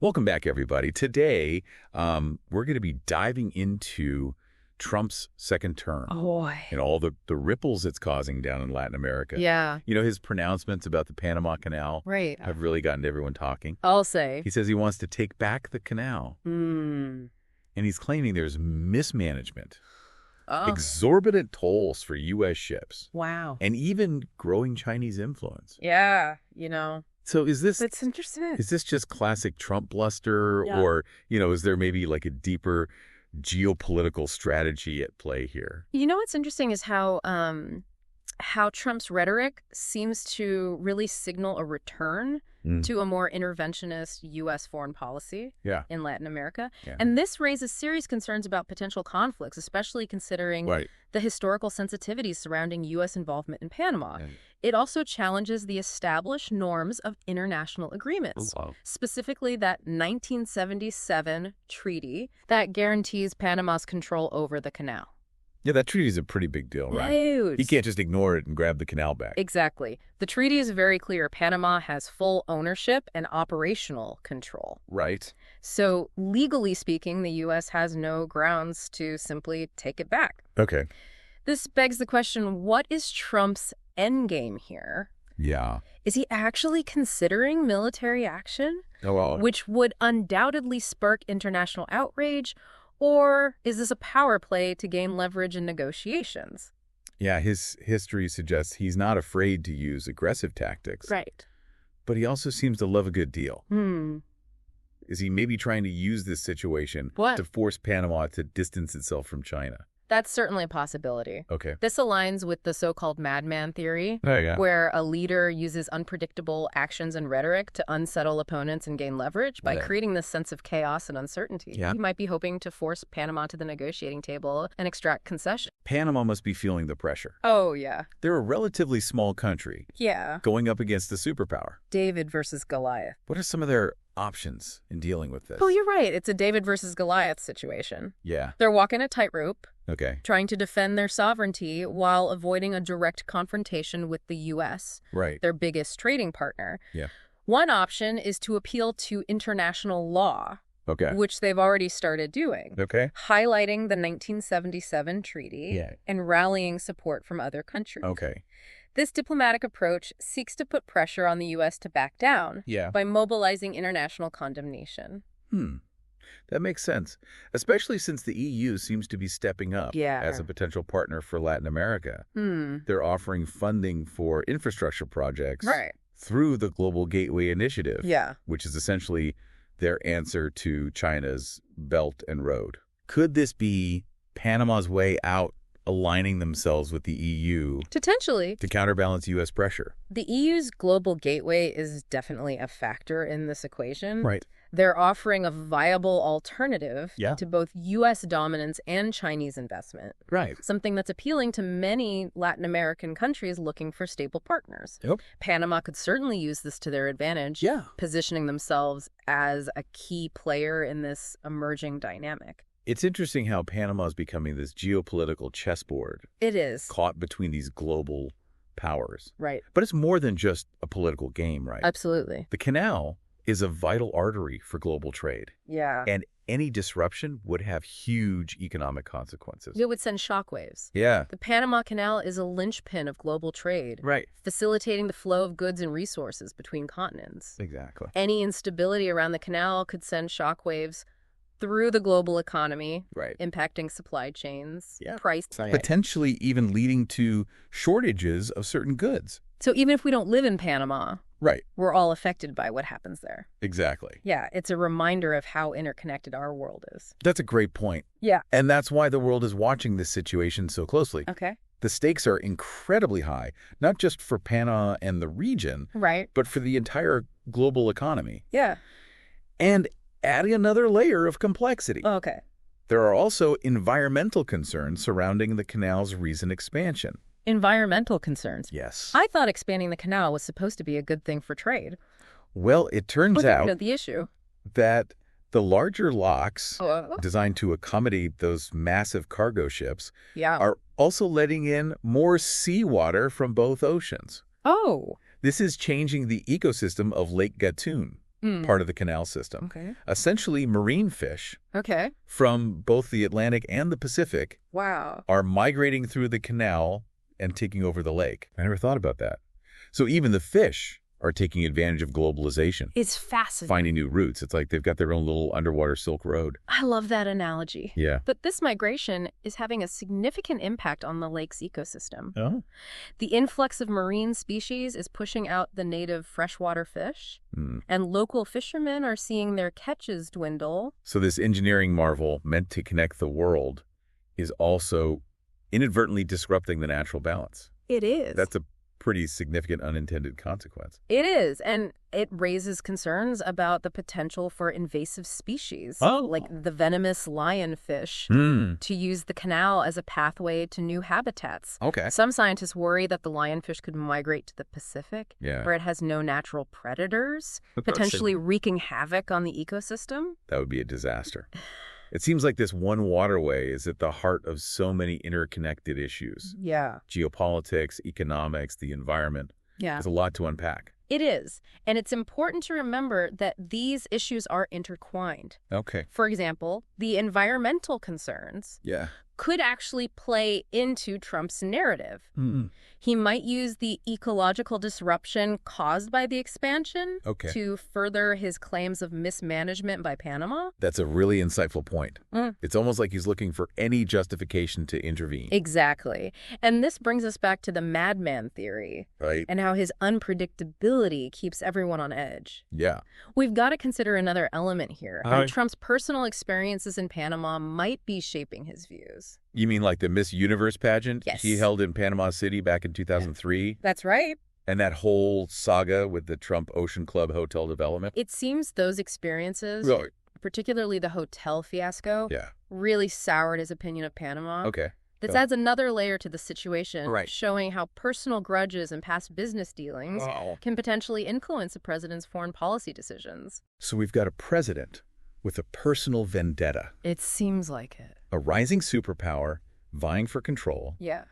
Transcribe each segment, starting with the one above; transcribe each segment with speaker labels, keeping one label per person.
Speaker 1: Welcome back, everybody. Today, we're going to be diving into Trump's second term
Speaker 2: Oh, boy.
Speaker 1: and all the ripples it's causing down in Latin America.
Speaker 2: Yeah.
Speaker 1: You know, his pronouncements about the Panama Canal
Speaker 2: Right.
Speaker 1: have really gotten everyone talking.
Speaker 2: I'll say.
Speaker 1: He says he wants to take back the canal, and he's claiming there's mismanagement,
Speaker 2: Oh.
Speaker 1: exorbitant tolls for U.S. ships,
Speaker 2: Wow.
Speaker 1: and even growing Chinese influence.
Speaker 2: Yeah.
Speaker 1: So is this
Speaker 2: Interesting.
Speaker 1: just classic Trump bluster,
Speaker 2: Yeah.
Speaker 1: or, is there maybe like a deeper geopolitical strategy at play here?
Speaker 2: What's interesting is how Trump's rhetoric seems to really signal a return to a more interventionist U.S. foreign policy in Latin America.
Speaker 1: Yeah.
Speaker 2: And this raises serious concerns about potential conflicts, especially considering the historical sensitivities surrounding U.S. involvement in Panama.
Speaker 1: Yeah.
Speaker 2: It also challenges the established norms of international agreements, specifically that 1977 treaty that guarantees Panama's control over the canal.
Speaker 1: Yeah, that treaty is a pretty big deal, right?
Speaker 2: Huge.
Speaker 1: You can't just ignore it and grab the canal back.
Speaker 2: Exactly. The treaty is very clear. Panama has full ownership and operational control.
Speaker 1: Right.
Speaker 2: So legally speaking, the U.S. has no grounds to simply take it back.
Speaker 1: Okay.
Speaker 2: This begs the question, what is Trump's endgame here?
Speaker 1: Yeah.
Speaker 2: Is he actually considering military action,
Speaker 1: Oh, well,
Speaker 2: which would undoubtedly spark international outrage? Or is this a power play to gain leverage in negotiations?
Speaker 1: yeah, his history suggests he's not afraid to use aggressive tactics.
Speaker 2: Right.
Speaker 1: But he also seems to love a good deal.
Speaker 2: Hmm.
Speaker 1: Is he maybe trying to use this situation
Speaker 2: What?
Speaker 1: to force Panama to distance itself from China?
Speaker 2: That's certainly a possibility.
Speaker 1: Okay.
Speaker 2: This aligns with the so-called madman theory,
Speaker 1: Oh, yeah.
Speaker 2: where a leader uses unpredictable actions and rhetoric to unsettle opponents and gain leverage by creating this sense of chaos and uncertainty.
Speaker 1: Yeah.
Speaker 2: He might be hoping to force Panama to the negotiating table and extract concessions.
Speaker 1: Panama must be feeling the pressure.
Speaker 2: Oh, yeah.
Speaker 1: They're a relatively small country
Speaker 2: Yeah.
Speaker 1: going up against a superpower.
Speaker 2: David versus Goliath.
Speaker 1: What are some of their options in dealing with this?
Speaker 2: Oh, you're right. It's a David versus Goliath situation.
Speaker 1: Yeah.
Speaker 2: They're walking a tightrope,
Speaker 1: Okay.
Speaker 2: trying to defend their sovereignty while avoiding a direct confrontation with the U.S.,
Speaker 1: Right.
Speaker 2: their biggest trading partner.
Speaker 1: Yeah.
Speaker 2: One option is to appeal to international law,
Speaker 1: Okay.
Speaker 2: which they've already started doing,
Speaker 1: Okay.
Speaker 2: highlighting the 1977 treaty
Speaker 1: Yeah.
Speaker 2: and rallying support from other countries.
Speaker 1: Okay.
Speaker 2: This diplomatic approach seeks to put pressure on the U.S. to back down
Speaker 1: Yeah.
Speaker 2: by mobilizing international condemnation.
Speaker 1: That makes sense, especially since the EU seems to be stepping up
Speaker 2: Yeah.
Speaker 1: as a potential partner for Latin America. They're offering funding for infrastructure projects
Speaker 2: Right.
Speaker 1: through the Global Gateway Initiative,
Speaker 2: Yeah.
Speaker 1: which is essentially their answer to China's Belt and Road. Could this be Panama's way out, aligning themselves with the EU
Speaker 2: Potentially.
Speaker 1: to counterbalance U.S. pressure?
Speaker 2: The EU's global gateway is definitely a factor in this equation.
Speaker 1: Right.
Speaker 2: They're offering a viable alternative
Speaker 1: Yeah.
Speaker 2: to both U.S. dominance and Chinese investment,
Speaker 1: Right.
Speaker 2: something that's appealing to many Latin American countries looking for stable partners.
Speaker 1: Yep.
Speaker 2: Panama could certainly use this to their advantage,
Speaker 1: Yeah.
Speaker 2: positioning themselves as a key player in this emerging dynamic.
Speaker 1: It's interesting how Panama is becoming this geopolitical chessboard
Speaker 2: It is.
Speaker 1: caught between these global powers.
Speaker 2: Right.
Speaker 1: But it's more than just a political game, right?
Speaker 2: Absolutely.
Speaker 1: The canal is a vital artery for global trade,
Speaker 2: Yeah.
Speaker 1: and any disruption would have huge economic consequences.
Speaker 2: It would send shockwaves.
Speaker 1: Yeah.
Speaker 2: The Panama Canal is a linchpin of global trade,
Speaker 1: Right.
Speaker 2: facilitating the flow of goods and resources between continents.
Speaker 1: Exactly.
Speaker 2: Any instability around the canal could send shockwaves through the global economy,
Speaker 1: Right.
Speaker 2: impacting supply chains,
Speaker 1: Yeah.
Speaker 2: price.
Speaker 1: Potentially even leading to shortages of certain goods.
Speaker 2: So even if we don't live in Panama,
Speaker 1: Right.
Speaker 2: we're all affected by what happens there.
Speaker 1: Exactly.
Speaker 2: Yeah, it's a reminder of how interconnected our world is.
Speaker 1: That's a great point.
Speaker 2: Yeah.
Speaker 1: And that's why the world is watching this situation so closely.
Speaker 2: Okay.
Speaker 1: The stakes are incredibly high, not just for Panama and the region,
Speaker 2: Right.
Speaker 1: but for the entire global economy.
Speaker 2: Yeah.
Speaker 1: And adding another layer of complexity.
Speaker 2: Okay.
Speaker 1: There are also environmental concerns surrounding the canal's recent expansion.
Speaker 2: Environmental concerns.
Speaker 1: Yes.
Speaker 2: I thought expanding the canal was supposed to be a good thing for trade.
Speaker 1: Well, it turns
Speaker 2: What's
Speaker 1: out
Speaker 2: the issue?
Speaker 1: that the larger locks,
Speaker 2: Oh.
Speaker 1: designed to accommodate those massive cargo ships,
Speaker 2: Yeah.
Speaker 1: are also letting in more seawater from both oceans.
Speaker 2: Oh.
Speaker 1: This is changing the ecosystem of Lake Gatun. part of the canal system.
Speaker 2: Okay.
Speaker 1: Essentially, marine fish from both the Atlantic and the Pacific are migrating through the canal and taking over the lake. I never thought about that. So even the fish are taking advantage of globalization.
Speaker 2: It's fascinating.
Speaker 1: Finding new routes. It's like they've got their own little underwater Silk Road.
Speaker 2: I love that analogy.
Speaker 1: Yeah.
Speaker 2: But this migration is having a significant impact on the lake's ecosystem.
Speaker 1: Oh.
Speaker 2: The influx of marine species is pushing out the native freshwater fish, and local fishermen are seeing their catches dwindle.
Speaker 1: So this engineering marvel meant to connect the world is also inadvertently disrupting the natural balance.
Speaker 2: It is.
Speaker 1: That's a pretty significant unintended consequence.
Speaker 2: It is, and it raises concerns about the potential for invasive species, like the venomous lionfish, to use the canal as a pathway to new habitats.
Speaker 1: Okay.
Speaker 2: Some scientists worry that the lionfish could migrate to the Pacific, where it has no natural predators, potentially wreaking havoc on the ecosystem.
Speaker 1: That would be a disaster. It seems like this one waterway is at the heart of so many interconnected issues.
Speaker 2: Yeah.
Speaker 1: Geopolitics, economics, the environment.
Speaker 2: Yeah.
Speaker 1: There's a lot to unpack.
Speaker 2: It is. And it's important to remember that these issues are intertwined.
Speaker 1: Okay.
Speaker 2: For example, the environmental concerns could actually play into Trump's narrative. He might use the ecological disruption caused by the expansion to further his claims of mismanagement by Panama.
Speaker 1: That's a really insightful point. It's almost like he's looking for any justification to intervene.
Speaker 2: Exactly. And this brings us back to the madman theory.
Speaker 1: Right.
Speaker 2: And how his unpredictability keeps everyone on edge.
Speaker 1: Yeah.
Speaker 2: We've got to consider another element here. How Trump's personal experiences in Panama might be shaping his views.
Speaker 1: You mean like the Miss Universe pageant
Speaker 2: Yes.
Speaker 1: he held in Panama City back in 2003?
Speaker 2: That's right.
Speaker 1: And that whole saga with the Trump Ocean Club hotel development?
Speaker 2: It seems those experiences, particularly the hotel fiasco, really soured his opinion of Panama.
Speaker 1: Okay.
Speaker 2: This adds another layer to the situation, showing how personal grudges and past business dealings can potentially influence a president's foreign policy decisions.
Speaker 1: So we've got a president with a personal vendetta.
Speaker 2: It seems like it.
Speaker 1: A rising superpower vying for control.
Speaker 2: Yeah.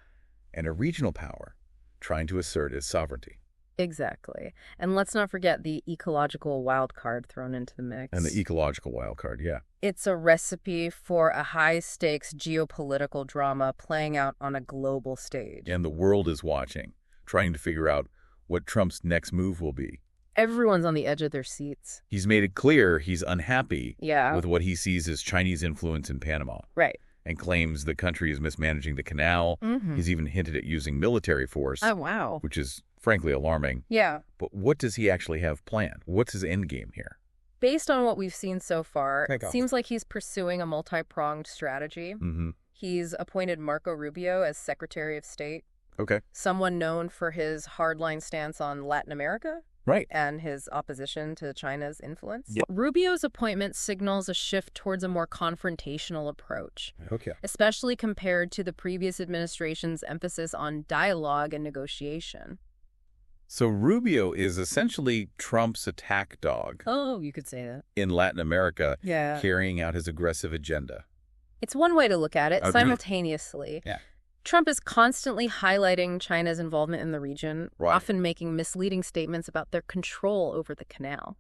Speaker 1: And a regional power trying to assert its sovereignty.
Speaker 2: Exactly. And let's not forget the ecological wild card thrown into the mix.
Speaker 1: And the ecological wild card,
Speaker 2: It's a recipe for a high-stakes geopolitical drama playing out on a global stage.
Speaker 1: And the world is watching, trying to figure out what Trump's next move will be.
Speaker 2: Everyone's on the edge of their seats.
Speaker 1: He's made it clear he's unhappy with what he sees as Chinese influence in Panama.
Speaker 2: Right.
Speaker 1: And claims the country is mismanaging the canal. He's even hinted at using military force.
Speaker 2: Oh, wow.
Speaker 1: Which is frankly alarming.
Speaker 2: Yeah.
Speaker 1: But what does he actually have planned? What's his end game here?
Speaker 2: Based on what we've seen so far, it seems like he's pursuing a multi-pronged strategy. He's appointed Marco Rubio as Secretary of State.
Speaker 1: Okay.
Speaker 2: Someone known for his hardline stance on Latin America.
Speaker 1: Right.
Speaker 2: And his opposition to China's influence.
Speaker 1: Yep.
Speaker 2: Rubio's appointment signals a shift towards a more confrontational approach.
Speaker 1: Okay.
Speaker 2: Especially compared to the previous administration's emphasis on dialogue and negotiation.
Speaker 1: So Rubio is essentially Trump's attack dog.
Speaker 2: Oh, you could say that.
Speaker 1: In Latin America, carrying out his aggressive agenda.
Speaker 2: It's one way to look at it, simultaneously.
Speaker 1: Yeah.
Speaker 2: Trump is constantly highlighting China's involvement in the region, often making misleading statements about their control over the canal.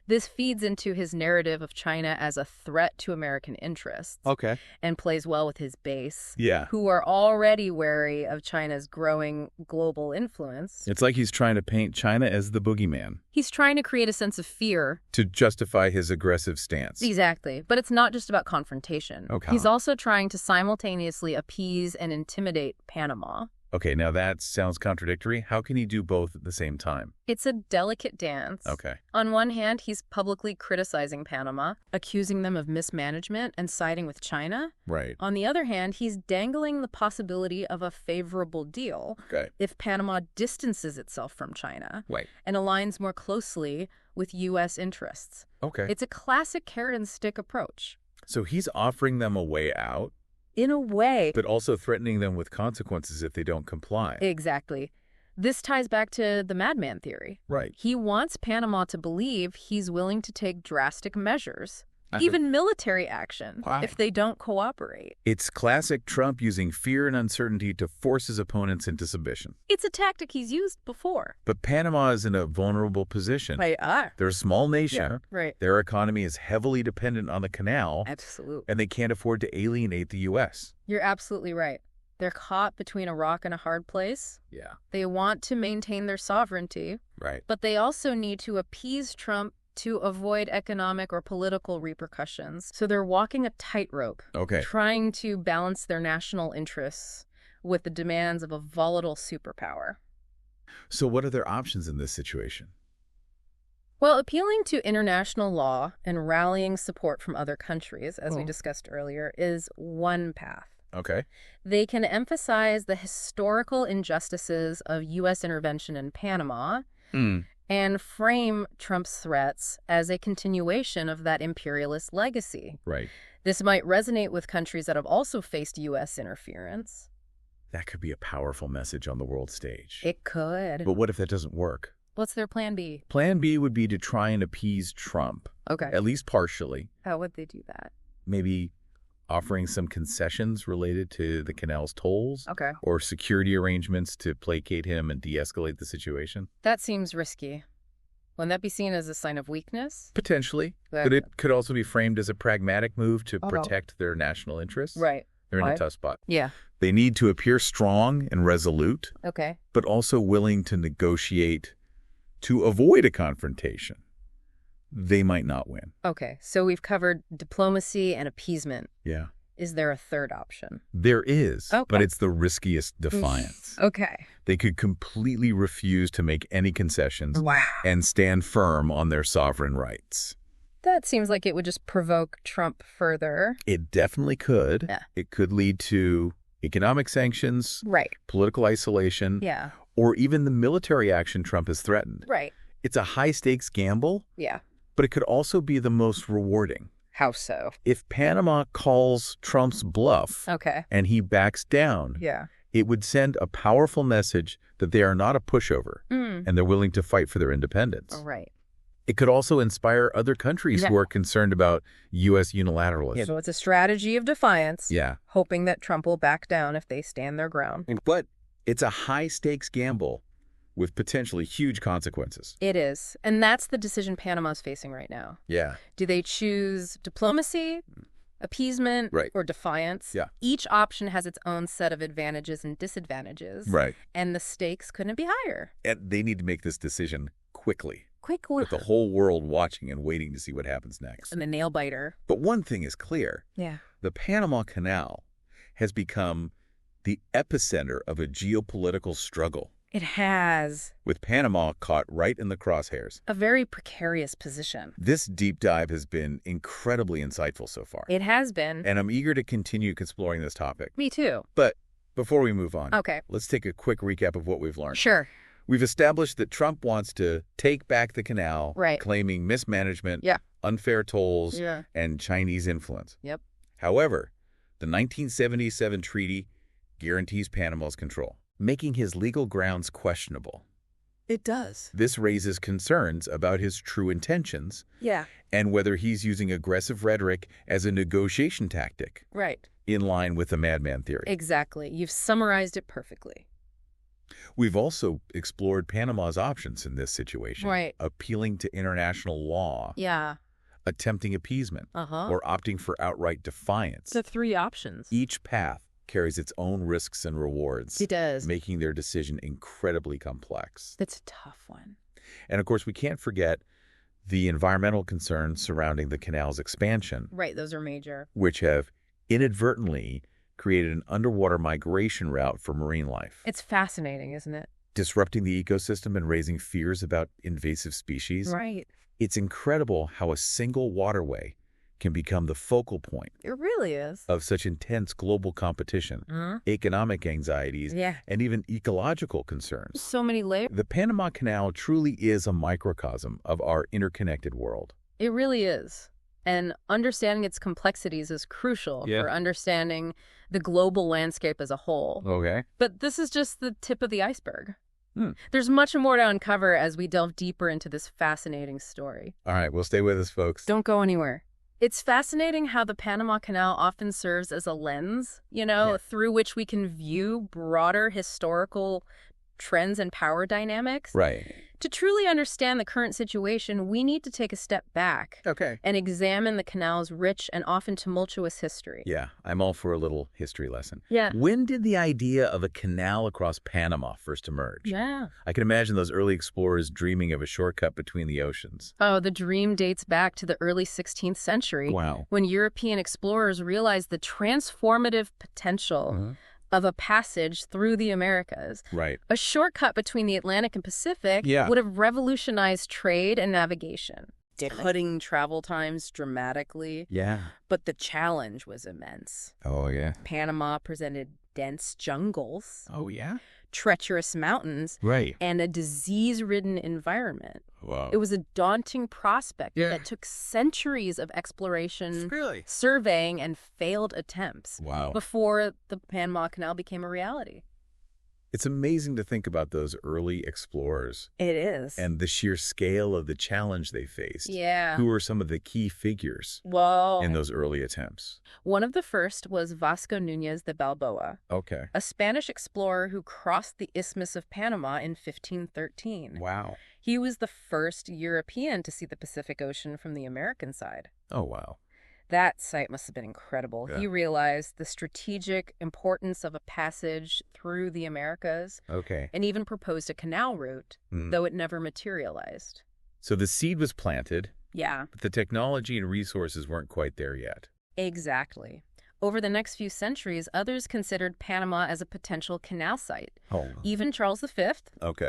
Speaker 2: This feeds into his narrative of China as a threat to American interests.
Speaker 1: Okay.
Speaker 2: And plays well with his base,
Speaker 1: Yeah.
Speaker 2: who are already wary of China's growing global influence.
Speaker 1: It's like he's trying to paint China as the boogeyman.
Speaker 2: He's trying to create a sense of fear.
Speaker 1: To justify his aggressive stance.
Speaker 2: Exactly. But it's not just about confrontation.
Speaker 1: Okay.
Speaker 2: He's also trying to simultaneously appease and intimidate Panama.
Speaker 1: Okay, now that sounds contradictory. How can he do both at the same time?
Speaker 2: It's a delicate dance.
Speaker 1: Okay.
Speaker 2: On one hand, he's publicly criticizing Panama, accusing them of mismanagement and siding with China.
Speaker 1: Right.
Speaker 2: On the other hand, he's dangling the possibility of a favorable deal if Panama distances itself from China and aligns more closely with U.S. interests.
Speaker 1: Okay.
Speaker 2: It's a classic carrot and stick approach.
Speaker 1: So he's offering them a way out?
Speaker 2: In a way.
Speaker 1: But also threatening them with consequences if they don't comply.
Speaker 2: Exactly. This ties back to the madman theory.
Speaker 1: Right.
Speaker 2: He wants Panama to believe he's willing to take drastic measures. even military action, if they don't cooperate.
Speaker 1: It's classic Trump using fear and uncertainty to force his opponents into submission.
Speaker 2: It's a tactic he's used before.
Speaker 1: But Panama is in a vulnerable position.
Speaker 2: They are.
Speaker 1: They're a small nation.
Speaker 2: Yeah, right.
Speaker 1: Their economy is heavily dependent on the canal.
Speaker 2: Absolutely.
Speaker 1: And they can't afford to alienate the U.S.
Speaker 2: You're absolutely right. They're caught between a rock and a hard place.
Speaker 1: Yeah.
Speaker 2: They want to maintain their sovereignty.
Speaker 1: Right.
Speaker 2: But they also need to appease Trump to avoid economic or political repercussions. So they're walking a tightrope, trying to balance their national interests with the demands of a volatile superpower.
Speaker 1: So what are their options in this situation?
Speaker 2: Well, appealing to international law and rallying support from other countries, as we discussed earlier, is one path.
Speaker 1: Okay.
Speaker 2: They can emphasize the historical injustices of U.S. intervention in Panama and frame Trump's threats as a continuation of that imperialist legacy.
Speaker 1: Right.
Speaker 2: This might resonate with countries that have also faced U.S. interference.
Speaker 1: That could be a powerful message on the world stage.
Speaker 2: It could.
Speaker 1: But what if that doesn't work?
Speaker 2: What's their plan B?
Speaker 1: Plan B would be to try and appease Trump.
Speaker 2: Okay.
Speaker 1: At least partially.
Speaker 2: How would they do that?
Speaker 1: Maybe offering some concessions related to the canal's tolls.
Speaker 2: Okay.
Speaker 1: Or security arrangements to placate him and de-escalate the situation.
Speaker 2: That seems risky. Wouldn't that be seen as a sign of weakness?
Speaker 1: Potentially. But it could also be framed as a pragmatic move to protect their national interests.
Speaker 2: Right.
Speaker 1: They're in a tough spot.
Speaker 2: Yeah.
Speaker 1: They need to appear strong and resolute.
Speaker 2: Okay.
Speaker 1: But also willing to negotiate to avoid a confrontation. They might not win.
Speaker 2: Okay. So we've covered diplomacy and appeasement.
Speaker 1: Yeah.
Speaker 2: Is there a third option?
Speaker 1: There is, but it's the riskiest defiance.
Speaker 2: Okay.
Speaker 1: They could completely refuse to make any concessions and stand firm on their sovereign rights.
Speaker 2: That seems like it would just provoke Trump further.
Speaker 1: It definitely could.
Speaker 2: Yeah.
Speaker 1: It could lead to economic sanctions, political isolation, or even the military action Trump has threatened.
Speaker 2: Right.
Speaker 1: It's a high-stakes gamble,
Speaker 2: Yeah.
Speaker 1: but it could also be the most rewarding.
Speaker 2: How so?
Speaker 1: If Panama calls Trump's bluff and he backs down, it would send a powerful message that they are not a pushover and they're willing to fight for their independence.
Speaker 2: Right.
Speaker 1: It could also inspire other countries who are concerned about U.S. unilateralism.
Speaker 2: Yeah, so it's a strategy of defiance, hoping that Trump will back down if they stand their ground.
Speaker 1: But it's a high-stakes gamble with potentially huge consequences.
Speaker 2: It is. And that's the decision Panama's facing right now.
Speaker 1: Yeah.
Speaker 2: Do they choose diplomacy, appeasement, or defiance?
Speaker 1: Yeah.
Speaker 2: Each option has its own set of advantages and disadvantages.
Speaker 1: Right.
Speaker 2: And the stakes couldn't be higher.
Speaker 1: And they need to make this decision quickly.
Speaker 2: Quickly.
Speaker 1: With the whole world watching and waiting to see what happens next.
Speaker 2: And the nail biter.
Speaker 1: But one thing is clear.
Speaker 2: Yeah.
Speaker 1: The Panama Canal has become the epicenter of a geopolitical struggle.
Speaker 2: It has.
Speaker 1: With Panama caught right in the crosshairs.
Speaker 2: A very precarious position.
Speaker 1: This deep dive has been incredibly insightful so far.
Speaker 2: It has been.
Speaker 1: And I'm eager to continue exploring this topic.
Speaker 2: Me too.
Speaker 1: But before we move on,
Speaker 2: okay,
Speaker 1: let's take a quick recap of what we've learned.
Speaker 2: Sure.
Speaker 1: We've established that Trump wants to take back the canal, claiming mismanagement, unfair tolls, and Chinese influence.
Speaker 2: Yep.
Speaker 1: However, the 1977 treaty guarantees Panama's control, making his legal grounds questionable.
Speaker 2: It does.
Speaker 1: This raises concerns about his true intentions and whether he's using aggressive rhetoric as a negotiation tactic.
Speaker 2: Right.
Speaker 1: In line with the madman theory.
Speaker 2: Exactly. You've summarized it perfectly.
Speaker 1: We've also explored Panama's options in this situation.
Speaker 2: Right.
Speaker 1: Appealing to international law.
Speaker 2: Yeah.
Speaker 1: Attempting appeasement. Or opting for outright defiance.
Speaker 2: The three options.
Speaker 1: Each path carries its own risks and rewards.
Speaker 2: It does.
Speaker 1: Making their decision incredibly complex.
Speaker 2: That's a tough one.
Speaker 1: And of course, we can't forget the environmental concerns surrounding the canal's expansion.
Speaker 2: Right, those are major.
Speaker 1: Which have inadvertently created an underwater migration route for marine life.
Speaker 2: It's fascinating, isn't it?
Speaker 1: Disrupting the ecosystem and raising fears about invasive species.
Speaker 2: Right.
Speaker 1: It's incredible how a single waterway can become the focal point.
Speaker 2: It really is.
Speaker 1: Of such intense global competition, economic anxieties, and even ecological concerns.
Speaker 2: So many layers.
Speaker 1: The Panama Canal truly is a microcosm of our interconnected world.
Speaker 2: It really is. And understanding its complexities is crucial for understanding the global landscape as a whole.
Speaker 1: Okay.
Speaker 2: But this is just the tip of the iceberg. There's much more to uncover as we delve deeper into this fascinating story.
Speaker 1: All right, well, stay with us, folks.
Speaker 2: Don't go anywhere. It's fascinating how the Panama Canal often serves as a lens, through which we can view broader historical trends and power dynamics.
Speaker 1: Right.
Speaker 2: To truly understand the current situation, we need to take a step back and examine the canal's rich and often tumultuous history.
Speaker 1: Yeah, I'm all for a little history lesson.
Speaker 2: Yeah.
Speaker 1: When did the idea of a canal across Panama first emerge?
Speaker 2: Yeah.
Speaker 1: I can imagine those early explorers dreaming of a shortcut between the oceans.
Speaker 2: Oh, the dream dates back to the early 16th century.
Speaker 1: Wow.
Speaker 2: When European explorers realized the transformative potential of a passage through the Americas.
Speaker 1: Right.
Speaker 2: A shortcut between the Atlantic and Pacific would have revolutionized trade and navigation, cutting travel times dramatically.
Speaker 1: Yeah.
Speaker 2: But the challenge was immense.
Speaker 1: Oh, yeah.
Speaker 2: Panama presented dense jungles.
Speaker 1: Oh, yeah?
Speaker 2: Treacherous mountains.
Speaker 1: Right.
Speaker 2: And a disease-ridden environment.
Speaker 1: Wow.
Speaker 2: It was a daunting prospect that took centuries of exploration, surveying, and failed attempts before the Panama Canal became a reality.
Speaker 1: It's amazing to think about those early explorers.
Speaker 2: It is.
Speaker 1: And the sheer scale of the challenge they faced.
Speaker 2: Yeah.
Speaker 1: Who were some of the key figures in those early attempts?
Speaker 2: One of the first was Vasco Núñez de Balboa, a Spanish explorer who crossed the Isthmus of Panama in 1513.
Speaker 1: Wow.
Speaker 2: He was the first European to see the Pacific Ocean from the American side.
Speaker 1: Oh, wow.
Speaker 2: That sight must have been incredible.
Speaker 1: Yeah.
Speaker 2: He realized the strategic importance of a passage through the Americas and even proposed a canal route, though it never materialized.
Speaker 1: So the seed was planted,
Speaker 2: Yeah.
Speaker 1: but the technology and resources weren't quite there yet.
Speaker 2: Exactly. Over the next few centuries, others considered Panama as a potential canal site.
Speaker 1: Oh.
Speaker 2: Even Charles V,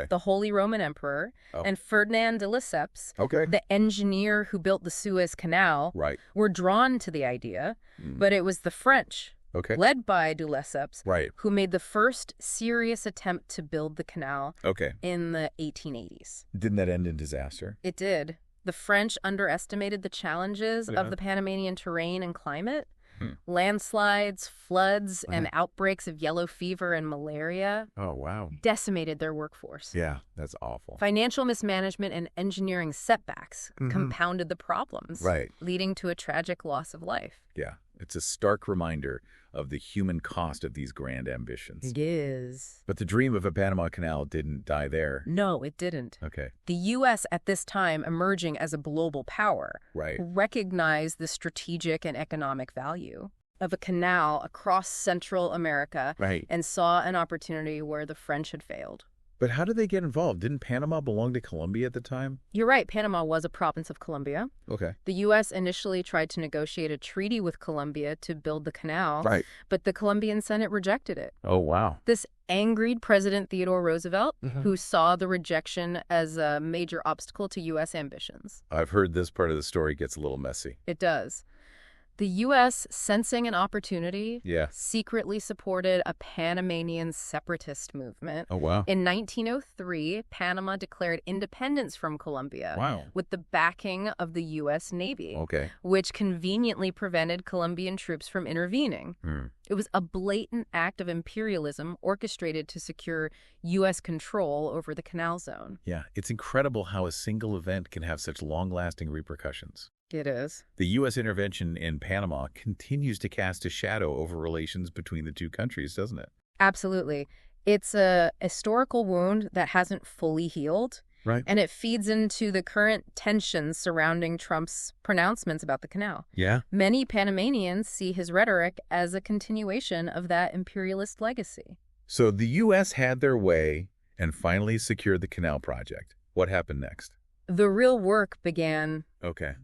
Speaker 2: the Holy Roman Emperor, and Ferdinand de Lesseps, the engineer who built the Suez Canal, were drawn to the idea. But it was the French, led by de Lesseps, who made the first serious attempt to build the canal in the 1880s.
Speaker 1: Didn't that end in disaster?
Speaker 2: It did. The French underestimated the challenges of the Panamanian terrain and climate. Landslides, floods, and outbreaks of yellow fever and malaria decimated their workforce.
Speaker 1: Yeah, that's awful.
Speaker 2: Financial mismanagement and engineering setbacks compounded the problems, leading to a tragic loss of life.
Speaker 1: Yeah, it's a stark reminder of the human cost of these grand ambitions.
Speaker 2: It is.
Speaker 1: But the dream of a Panama Canal didn't die there.
Speaker 2: No, it didn't. The U.S. at this time, emerging as a global power, recognized the strategic and economic value of a canal across Central America and saw an opportunity where the French had failed.
Speaker 1: But how did they get involved? Didn't Panama belong to Colombia at the time?
Speaker 2: You're right. Panama was a province of Colombia. The U.S. initially tried to negotiate a treaty with Colombia to build the canal, but the Colombian Senate rejected it.
Speaker 1: Oh, wow.
Speaker 2: This angered President Theodore Roosevelt, who saw the rejection as a major obstacle to U.S. ambitions.
Speaker 1: I've heard this part of the story gets a little messy.
Speaker 2: It does. The U.S., sensing an opportunity, secretly supported a Panamanian separatist movement.
Speaker 1: Oh, wow.
Speaker 2: In 1903, Panama declared independence from Colombia with the backing of the U.S. Navy, which conveniently prevented Colombian troops from intervening. It was a blatant act of imperialism orchestrated to secure U.S. control over the canal zone.
Speaker 1: Yeah, it's incredible how a single event can have such long-lasting repercussions.
Speaker 2: It is.
Speaker 1: The U.S. intervention in Panama continues to cast a shadow over relations between the two countries, doesn't it?
Speaker 2: Absolutely. It's a historical wound that hasn't fully healed. And it feeds into the current tensions surrounding Trump's pronouncements about the canal. Many Panamanians see his rhetoric as a continuation of that imperialist legacy.
Speaker 1: So the U.S. had their way and finally secured the canal project. What happened next?
Speaker 2: The real work began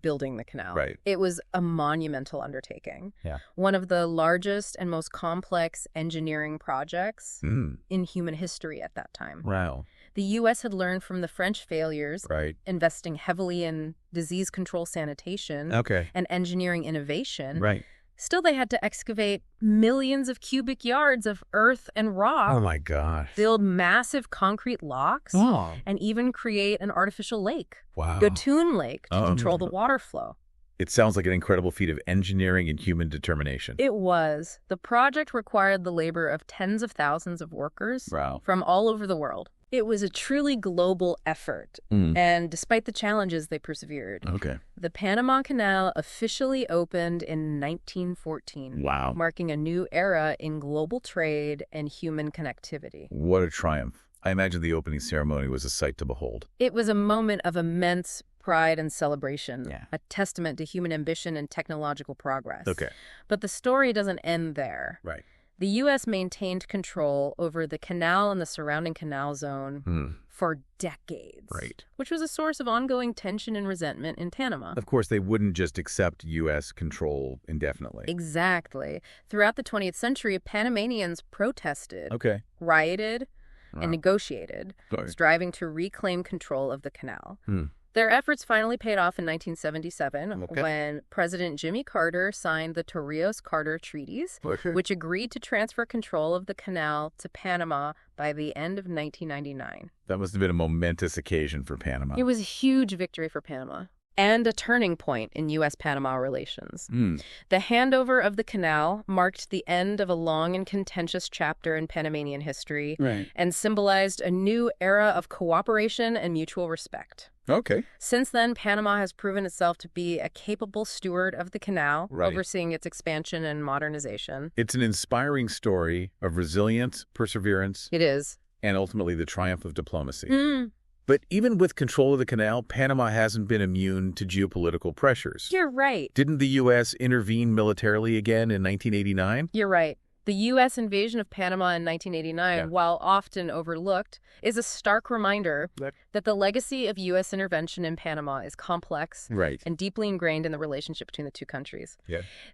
Speaker 2: building the canal. It was a monumental undertaking. One of the largest and most complex engineering projects in human history at that time.
Speaker 1: Wow.
Speaker 2: The U.S. had learned from the French failures, investing heavily in disease control sanitation and engineering innovation. Still, they had to excavate millions of cubic yards of earth and rock.
Speaker 1: Oh, my gosh.
Speaker 2: Build massive concrete locks and even create an artificial lake, Gatun Lake, to control the water flow.
Speaker 1: It sounds like an incredible feat of engineering and human determination.
Speaker 2: It was. The project required the labor of tens of thousands of workers from all over the world. It was a truly global effort, and despite the challenges, they persevered.
Speaker 1: Okay.
Speaker 2: The Panama Canal officially opened in 1914,
Speaker 1: wow,
Speaker 2: marking a new era in global trade and human connectivity.
Speaker 1: What a triumph. I imagine the opening ceremony was a sight to behold.
Speaker 2: It was a moment of immense pride and celebration, a testament to human ambition and technological progress.
Speaker 1: Okay.
Speaker 2: But the story doesn't end there.
Speaker 1: Right.
Speaker 2: The U.S. maintained control over the canal and the surrounding canal zone for decades, which was a source of ongoing tension and resentment in Panama.
Speaker 1: Of course, they wouldn't just accept U.S. control indefinitely.
Speaker 2: Exactly. Throughout the 20th century, Panamanians protested, rioted, and negotiated, striving to reclaim control of the canal. Their efforts finally paid off in 1977 when President Jimmy Carter signed the Torrijos-Carter treaties, which agreed to transfer control of the canal to Panama by the end of 1999.
Speaker 1: That must have been a momentous occasion for Panama.
Speaker 2: It was a huge victory for Panama and a turning point in U.S.-Panama relations. The handover of the canal marked the end of a long and contentious chapter in Panamanian history and symbolized a new era of cooperation and mutual respect.
Speaker 1: Okay.
Speaker 2: Since then, Panama has proven itself to be a capable steward of the canal, overseeing its expansion and modernization.
Speaker 1: It's an inspiring story of resilience, perseverance.
Speaker 2: It is.
Speaker 1: And ultimately the triumph of diplomacy. But even with control of the canal, Panama hasn't been immune to geopolitical pressures.
Speaker 2: You're right.
Speaker 1: Didn't the U.S. intervene militarily again in 1989?
Speaker 2: You're right. The U.S. invasion of Panama in 1989, while often overlooked, is a stark reminder that the legacy of U.S. intervention in Panama is complex and deeply ingrained in the relationship between the two countries.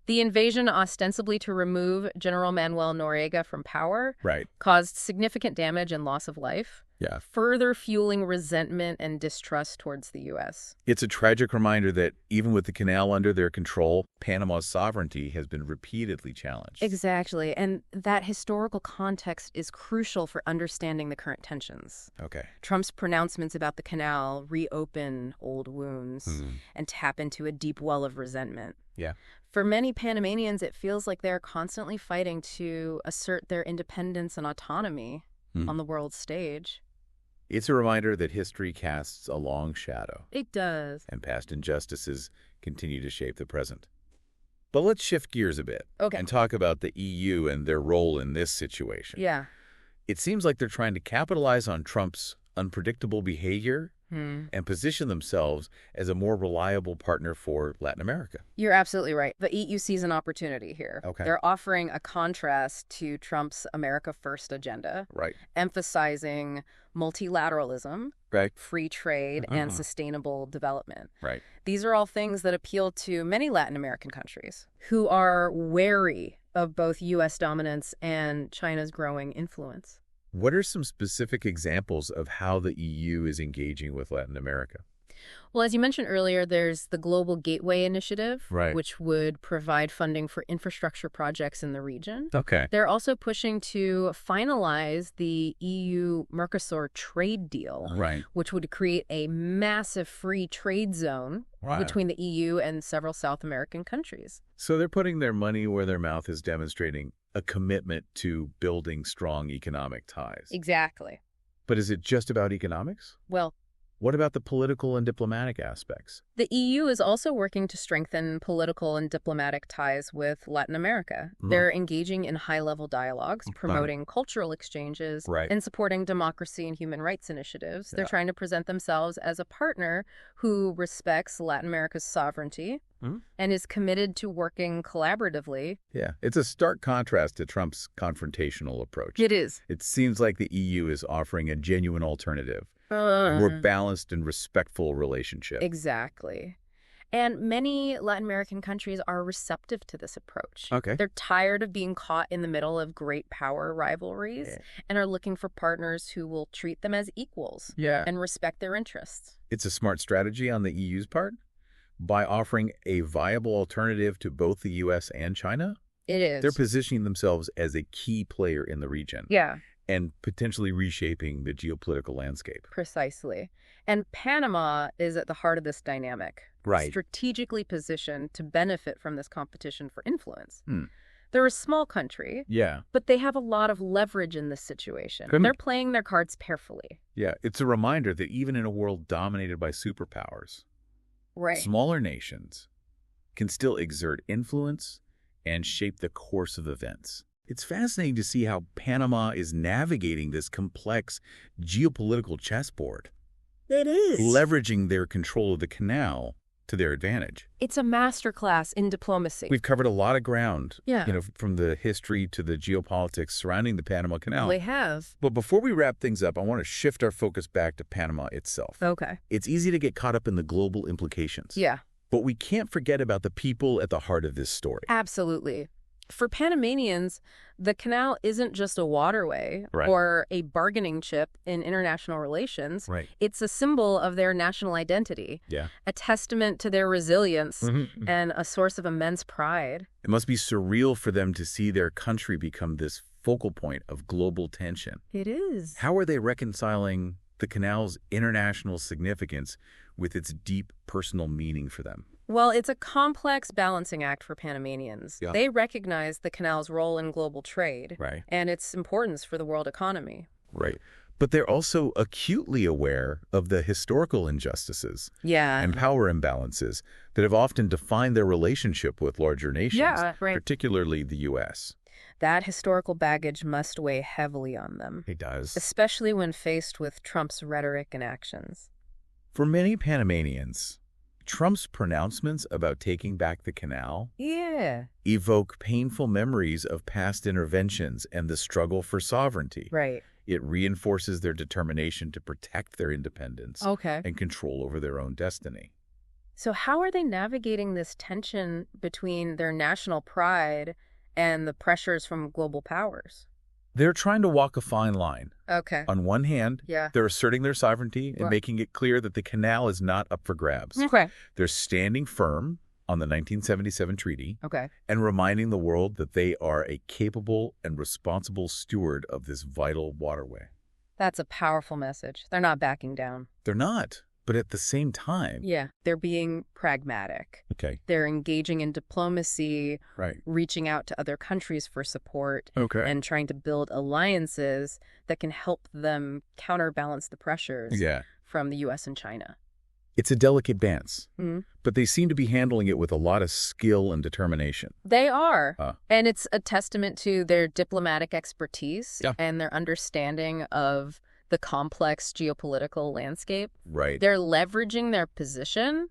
Speaker 2: The invasion, ostensibly to remove General Manuel Noriega from power, caused significant damage and loss of life, further fueling resentment and distrust towards the U.S.
Speaker 1: It's a tragic reminder that even with the canal under their control, Panama's sovereignty has been repeatedly challenged.
Speaker 2: Exactly, and that historical context is crucial for understanding the current tensions. Trump's pronouncements about the canal reopen old wounds and tap into a deep well of resentment. For many Panamanians, it feels like they're constantly fighting to assert their independence and autonomy on the world stage.
Speaker 1: It's a reminder that history casts a long shadow.
Speaker 2: It does.
Speaker 1: And past injustices continue to shape the present. But let's shift gears a bit and talk about the EU and their role in this situation. It seems like they're trying to capitalize on Trump's unpredictable behavior and position themselves as a more reliable partner for Latin America.
Speaker 2: You're absolutely right. The EU sees an opportunity here. They're offering a contrast to Trump's America First agenda, emphasizing multilateralism, free trade, and sustainable development. These are all things that appeal to many Latin American countries who are wary of both U.S. dominance and China's growing influence.
Speaker 1: What are some specific examples of how the EU is engaging with Latin America?
Speaker 2: Well, as you mentioned earlier, there's the Global Gateway Initiative, which would provide funding for infrastructure projects in the region. They're also pushing to finalize the EU-Mercosur trade deal, which would create a massive free trade zone between the EU and several South American countries.
Speaker 1: So they're putting their money where their mouth is, demonstrating a commitment to building strong economic ties.
Speaker 2: Exactly.
Speaker 1: But is it just about economics?
Speaker 2: Well,
Speaker 1: what about the political and diplomatic aspects?
Speaker 2: The EU is also working to strengthen political and diplomatic ties with Latin America. They're engaging in high-level dialogues, promoting cultural exchanges, and supporting democracy and human rights initiatives. They're trying to present themselves as a partner who respects Latin America's sovereignty and is committed to working collaboratively.
Speaker 1: It's a stark contrast to Trump's confrontational approach.
Speaker 2: It is.
Speaker 1: It seems like the EU is offering a genuine alternative. A more balanced and respectful relationship.
Speaker 2: Exactly. And many Latin American countries are receptive to this approach. They're tired of being caught in the middle of great power rivalries and are looking for partners who will treat them as equals and respect their interests.
Speaker 1: It's a smart strategy on the EU's part. By offering a viable alternative to both the U.S. and China,
Speaker 2: it is.
Speaker 1: They're positioning themselves as a key player in the region. And potentially reshaping the geopolitical landscape.
Speaker 2: Precisely. And Panama is at the heart of this dynamic. Strategically positioned to benefit from this competition for influence. They're a small country.
Speaker 1: Yeah.
Speaker 2: But they have a lot of leverage in this situation. They're playing their cards carefully.
Speaker 1: Yeah, it's a reminder that even in a world dominated by superpowers, smaller nations can still exert influence and shape the course of events. It's fascinating to see how Panama is navigating this complex geopolitical chessboard.
Speaker 2: It is.
Speaker 1: Leveraging their control of the canal to their advantage.
Speaker 2: It's a masterclass in diplomacy.
Speaker 1: We've covered a lot of ground,
Speaker 2: yeah.
Speaker 1: From the history to the geopolitics surrounding the Panama Canal.
Speaker 2: We have.
Speaker 1: But before we wrap things up, I want to shift our focus back to Panama itself.
Speaker 2: Okay.
Speaker 1: It's easy to get caught up in the global implications.
Speaker 2: Yeah.
Speaker 1: But we can't forget about the people at the heart of this story.
Speaker 2: Absolutely. For Panamanians, the canal isn't just a waterway or a bargaining chip in international relations. It's a symbol of their national identity, a testament to their resilience, and a source of immense pride.
Speaker 1: It must be surreal for them to see their country become this focal point of global tension.
Speaker 2: It is.
Speaker 1: How are they reconciling the canal's international significance with its deep personal meaning for them?
Speaker 2: Well, it's a complex balancing act for Panamanians.
Speaker 1: Yeah.
Speaker 2: They recognize the canal's role in global trade and its importance for the world economy.
Speaker 1: Right. But they're also acutely aware of the historical injustices and power imbalances that have often defined their relationship with larger nations, particularly the U.S.
Speaker 2: That historical baggage must weigh heavily on them.
Speaker 1: It does.
Speaker 2: Especially when faced with Trump's rhetoric and actions.
Speaker 1: For many Panamanians, Trump's pronouncements about taking back the canal evoke painful memories of past interventions and the struggle for sovereignty. It reinforces their determination to protect their independence and control over their own destiny.
Speaker 2: So how are they navigating this tension between their national pride and the pressures from global powers?
Speaker 1: They're trying to walk a fine line. On one hand,
Speaker 2: Yeah.
Speaker 1: they're asserting their sovereignty and making it clear that the canal is not up for grabs. They're standing firm on the 1977 treaty and reminding the world that they are a capable and responsible steward of this vital waterway.
Speaker 2: That's a powerful message. They're not backing down.
Speaker 1: They're not, but at the same time...
Speaker 2: Yeah, they're being pragmatic.
Speaker 1: Okay.
Speaker 2: They're engaging in diplomacy,
Speaker 1: Right.
Speaker 2: reaching out to other countries for support,
Speaker 1: Okay.
Speaker 2: and trying to build alliances that can help them counterbalance the pressures
Speaker 1: Yeah.
Speaker 2: from the U.S. and China.
Speaker 1: It's a delicate dance,
Speaker 2: Mhm.
Speaker 1: but they seem to be handling it with a lot of skill and determination.
Speaker 2: They are. And it's a testament to their diplomatic expertise and their understanding of the complex geopolitical landscape.
Speaker 1: Right.
Speaker 2: They're leveraging their position,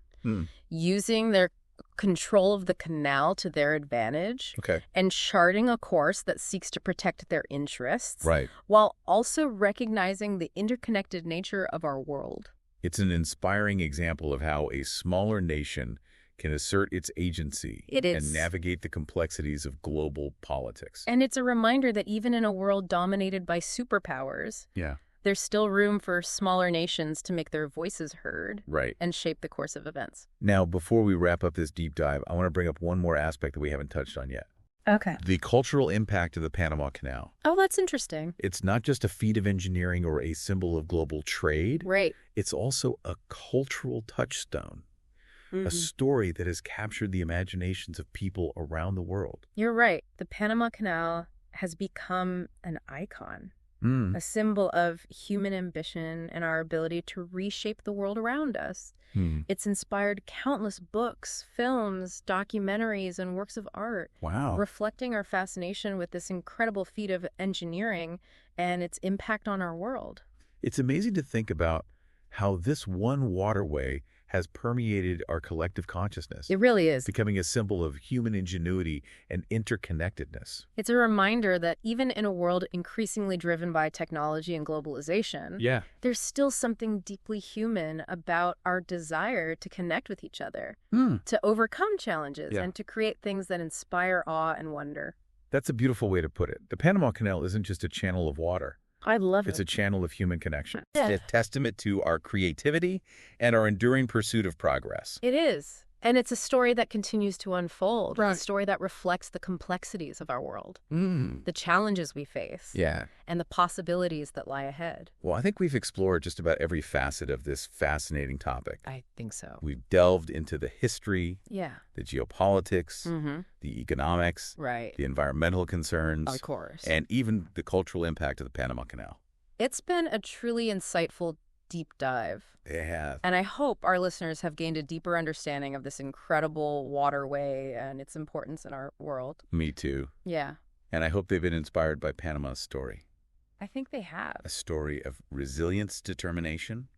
Speaker 2: using their control of the canal to their advantage, and charting a course that seeks to protect their interests, while also recognizing the interconnected nature of our world.
Speaker 1: It's an inspiring example of how a smaller nation can assert its agency and navigate the complexities of global politics.
Speaker 2: And it's a reminder that even in a world dominated by superpowers, there's still room for smaller nations to make their voices heard and shape the course of events.
Speaker 1: Now, before we wrap up this deep dive, I want to bring up one more aspect that we haven't touched on yet. The cultural impact of the Panama Canal.
Speaker 2: Oh, that's interesting.
Speaker 1: It's not just a feat of engineering or a symbol of global trade. It's also a cultural touchstone, a story that has captured the imaginations of people around the world.
Speaker 2: You're right. The Panama Canal has become an icon, a symbol of human ambition and our ability to reshape the world around us. It's inspired countless books, films, documentaries, and works of art, reflecting our fascination with this incredible feat of engineering and its impact on our world.
Speaker 1: It's amazing to think about how this one waterway has permeated our collective consciousness.
Speaker 2: It really is.
Speaker 1: Becoming a symbol of human ingenuity and interconnectedness.
Speaker 2: It's a reminder that even in a world increasingly driven by technology and globalization, there's still something deeply human about our desire to connect with each other, to overcome challenges, and to create things that inspire awe and wonder.
Speaker 1: That's a beautiful way to put it. The Panama Canal isn't just a channel of water.
Speaker 2: I love it.
Speaker 1: It's a channel of human connection. It's a testament to our creativity and our enduring pursuit of progress.
Speaker 2: It is. And it's a story that continues to unfold, a story that reflects the complexities of our world, the challenges we face, and the possibilities that lie ahead.
Speaker 1: Well, I think we've explored just about every facet of this fascinating topic.
Speaker 2: I think so.
Speaker 1: We've delved into the history, the geopolitics, the economics, the environmental concerns,
Speaker 2: of course,
Speaker 1: and even the cultural impact of the Panama Canal.
Speaker 2: It's been a truly insightful deep dive.
Speaker 1: They have.
Speaker 2: And I hope our listeners have gained a deeper understanding of this incredible waterway and its importance in our world.
Speaker 1: Me too.
Speaker 2: Yeah.
Speaker 1: And I hope they've been inspired by Panama's story.
Speaker 2: I think they have.
Speaker 1: A story of resilience, determination,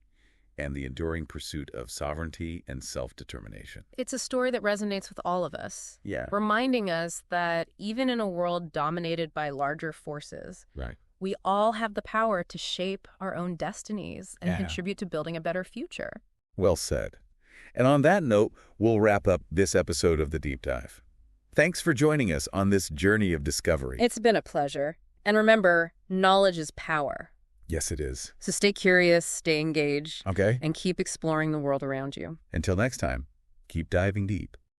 Speaker 1: and the enduring pursuit of sovereignty and self-determination.
Speaker 2: It's a story that resonates with all of us.
Speaker 1: Yeah.
Speaker 2: Reminding us that even in a world dominated by larger forces, we all have the power to shape our own destinies and contribute to building a better future.
Speaker 1: Well said. And on that note, we'll wrap up this episode of The Deep Dive. Thanks for joining us on this journey of discovery.
Speaker 2: It's been a pleasure. And remember, knowledge is power.
Speaker 1: Yes, it is.
Speaker 2: So stay curious, stay engaged,
Speaker 1: and
Speaker 2: keep exploring the world around you.
Speaker 1: Until next time, keep diving deep.